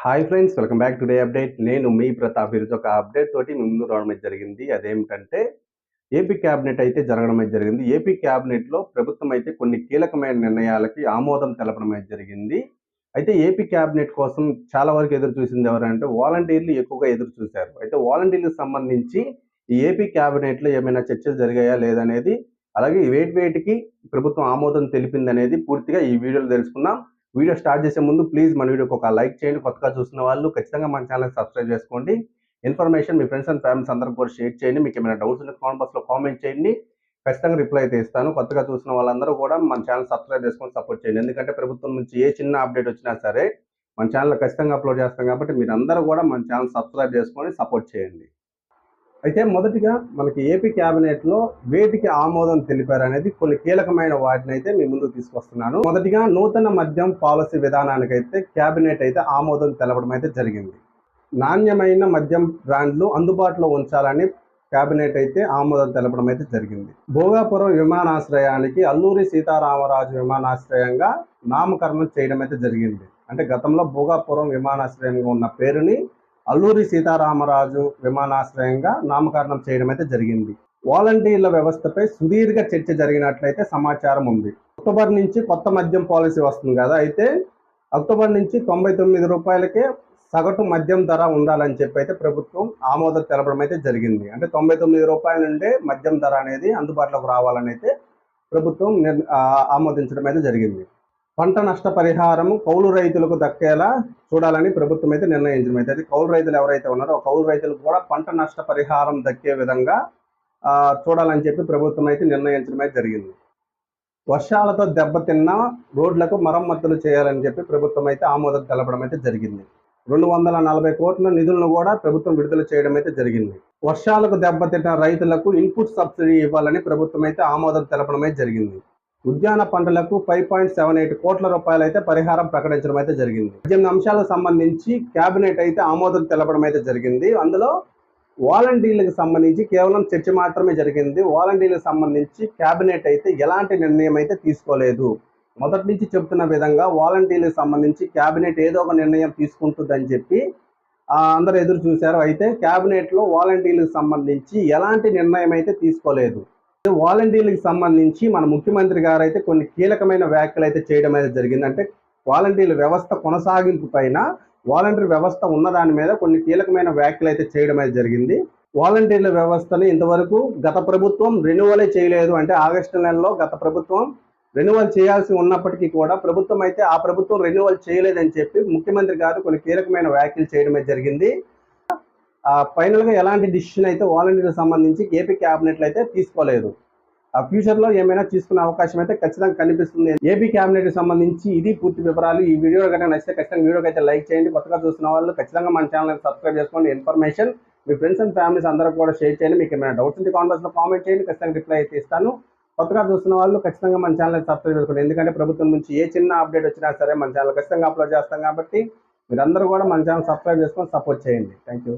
Hi friends, welcome back to day update. నేను మీ ప్రతాప్. ఈరోజు ఒక అప్డేట్ తోటి మీ ముందు రావడం అయితే జరిగింది. అదేమిటంటే ఏపీ క్యాబినెట్ అయితే జరగడం అయితే జరిగింది. ఏపీ క్యాబినెట్లో ప్రభుత్వం అయితే కొన్ని కీలకమైన నిర్ణయాలకి ఆమోదం తెలపడం అయితే జరిగింది. అయితే ఏపీ క్యాబినెట్ కోసం చాలా వరకు ఎదురు చూసింది ఎవరంటే వాలంటీర్లు ఎక్కువగా ఎదురు చూశారు. అయితే వాలంటీర్లకు సంబంధించి ఈ ఏపీ క్యాబినెట్లో ఏమైనా చర్చలు జరిగాయా లేదనేది, అలాగే వేటికి ప్రభుత్వం ఆమోదం తెలిపిందనేది పూర్తిగా ఈ వీడియోలో తెలుసుకుందాం. వీడియో స్టార్ట్ చేసే ముందు ప్లీజ్ మన వీడియోకి ఒక లైక్ చేయండి. కొత్తగా చూస్తున్న వాళ్ళు ఖచ్చితంగా మన ఛానల్ని సబ్స్క్రైబ్ చేసుకోండి. Information me friends and families అందరికి కూడా షేర్ చేయండి. మీకు ఏమైనా డౌట్స్ ఉంటే కామెంట్ బాక్స్లో కామెంట్ చేయండి. ఖచ్చితంగా రిప్లై అయితే ఇస్తాను. కొత్తగా చూసిన వాళ్ళందరూ కూడా మన ఛానల్ సబ్స్క్రైబ్ చేసుకొని సపోర్ట్ చేయండి. ఎందుకంటే ప్రభుత్వం నుంచి ఏ చిన్న అప్డేట్ వచ్చినా సరే మన ఛానల్లో ఖచ్చితంగా అప్లోడ్ చేస్తాం కాబట్టి మీరందరూ కూడా మన ఛానల్ సబ్స్క్రైబ్ చేసుకొని సపోర్ట్ చేయండి. అయితే మొదటిగా మనకి ఏపీ క్యాబినెట్లో వేటికి ఆమోదం తెలిపారు అనేది కొన్ని కీలకమైన వాటిని అయితే మీ ముందుకు తీసుకొస్తున్నాను. మొదటిగా నూతన మద్యం పాలసీ విధానానికైతే క్యాబినెట్ అయితే ఆమోదం తెలపడం అయితే జరిగింది. నాణ్యమైన మద్యం బ్రాండ్లు అందుబాటులో ఉంచాలని క్యాబినెట్ అయితే ఆమోదం తెలపడం అయితే జరిగింది. భోగాపురం విమానాశ్రయానికి అల్లూరి సీతారామరాజు విమానాశ్రయంగా నామకరణం చేయడం అయితే జరిగింది. అంటే గతంలో భోగాపురం విమానాశ్రయంగా ఉన్న పేరుని అల్లూరి సీతారామరాజు విమానాశ్రయంగా నామకరణం చేయడం అయితే జరిగింది. వాలంటీర్ల వ్యవస్థపై సుదీర్ఘ చర్చ జరిగినట్లయితే సమాచారం ఉంది. అక్టోబర్ నుంచి కొత్త మద్యం పాలసీ వస్తుంది కదా, అయితే అక్టోబర్ నుంచి 99 రూపాయలకే సగటు మద్యం ధర ఉండాలని చెప్పి అయితే ప్రభుత్వం ఆమోదం తెలపడం అయితే జరిగింది. అంటే 99 రూపాయల నుండే మద్యం ధర అనేది అందుబాటులోకి రావాలని అయితే ప్రభుత్వం ఆమోదించడం అయితే జరిగింది. పంట నష్ట పరిహారం కౌలు రైతులకు దక్కేలా చూడాలని ప్రభుత్వం అయితే నిర్ణయించడం అయితే కౌలు రైతులు ఎవరైతే ఉన్నారో కౌలు రైతులకు కూడా పంట నష్ట పరిహారం దక్కే విధంగా చూడాలని చెప్పి ప్రభుత్వం అయితే నిర్ణయించడం అయితే జరిగింది. వర్షాలతో దెబ్బతిన్న రోడ్లకు మరమ్మతులు చేయాలని చెప్పి ప్రభుత్వం అయితే ఆమోదం తెలపడం అయితే జరిగింది. 240 కోట్ల నిధులను కూడా ప్రభుత్వం విడుదల చేయడం అయితే జరిగింది. వర్షాలకు దెబ్బతిన్న రైతులకు ఇన్పుట్ సబ్సిడీ ఇవ్వాలని ప్రభుత్వం అయితే ఆమోదం తెలపడం అయితే జరిగింది. ఉద్యాన పంటలకు 5.78 కోట్ల రూపాయలు అయితే పరిహారం ప్రకటించడం అయితే జరిగింది. 18 అంశాలకు సంబంధించి క్యాబినెట్ అయితే ఆమోదం తెలపడం అయితే జరిగింది. అందులో వాలంటీర్లకు సంబంధించి కేవలం చర్చ మాత్రమే జరిగింది. వాలంటీర్లకు సంబంధించి క్యాబినెట్ అయితే ఎలాంటి నిర్ణయం అయితే తీసుకోలేదు. మొదటి నుంచి చెప్తున్న విధంగా వాలంటీర్లకు సంబంధించి క్యాబినెట్ ఏదో ఒక నిర్ణయం తీసుకుంటుందని చెప్పి అందరూ ఎదురు చూశారు. అయితే క్యాబినెట్లో వాలంటీర్లకు సంబంధించి ఎలాంటి నిర్ణయం అయితే తీసుకోలేదు. వాలంటీర్లకు సంబంధించి మన ముఖ్యమంత్రి గారు అయితే కొన్ని కీలకమైన వ్యాఖ్యలు అయితే చేయడం అయితే జరిగింది. అంటే వాలంటీర్ల వ్యవస్థ కొనసాగింపు పైన, వాలంటీర్ వ్యవస్థ ఉన్న దాని మీద కొన్ని కీలకమైన వ్యాఖ్యలు అయితే చేయడం అయితే జరిగింది. వాలంటీర్ల వ్యవస్థని ఇంతవరకు గత ప్రభుత్వం రెన్యువలే చేయలేదు. అంటే ఆగస్టు నెలలో గత ప్రభుత్వం రెన్యువల్ చేయాల్సి ఉన్నప్పటికీ కూడా ప్రభుత్వం అయితే ఆ ప్రభుత్వం రెన్యువల్ చేయలేదని చెప్పి ముఖ్యమంత్రి గారు కొన్ని కీలకమైన వ్యాఖ్యలు చేయడం అయితే జరిగింది. ఫైనల్గా ఎలాంటి డిసిషన్ అయితే వాలంటీర్లకు సంబంధించి ఏపీ క్యాబినెట్లో అయితే తీసుకోలేదు. ఫ్యూచర్లో ఏమైనా తీసుకునే అవకాశం అయితే ఖచ్చితంగా కనిపిస్తుంది. ఏపీ క్యాబినెట్కి సంబంధించి ఇది పూర్తి వివరాలు. ఈ వీడియో కనుక నచ్చితే ఖచ్చితంగా వీడియోకి అయితే లైక్ చేయండి. కొత్తగా చూస్తున్న వాళ్ళు ఖచ్చితంగా మన ఛానల్ని సబ్స్క్రైబ్ చేసుకోండి. Information me friends and families అందరూ కూడా షేర్ చేయండి. మీకు ఏమైనా డౌట్స్ ఉంటే కామెంట్ బాక్స్లో కామెంట్ చేయండి. ఖచ్చితంగా రిప్లై అయితే ఇస్తాను. కొత్తగా చూస్తున్న వాళ్ళు ఖచ్చితంగా మన ఛానల్ని సబ్స్క్రైబ్ చేసుకోండి. ఎందుకంటే ప్రభుత్వం నుంచి ఏ చిన్న అప్డేట్ వచ్చినా సరే మన ఛానల్ ఖచ్చితంగా అప్లోడ్ చేస్తాం కాబట్టి మీరందరూ కూడా మన ఛానల్ సబ్స్క్రైబ్ చేసుకొని సపోర్ట్ చేయండి. Thank you.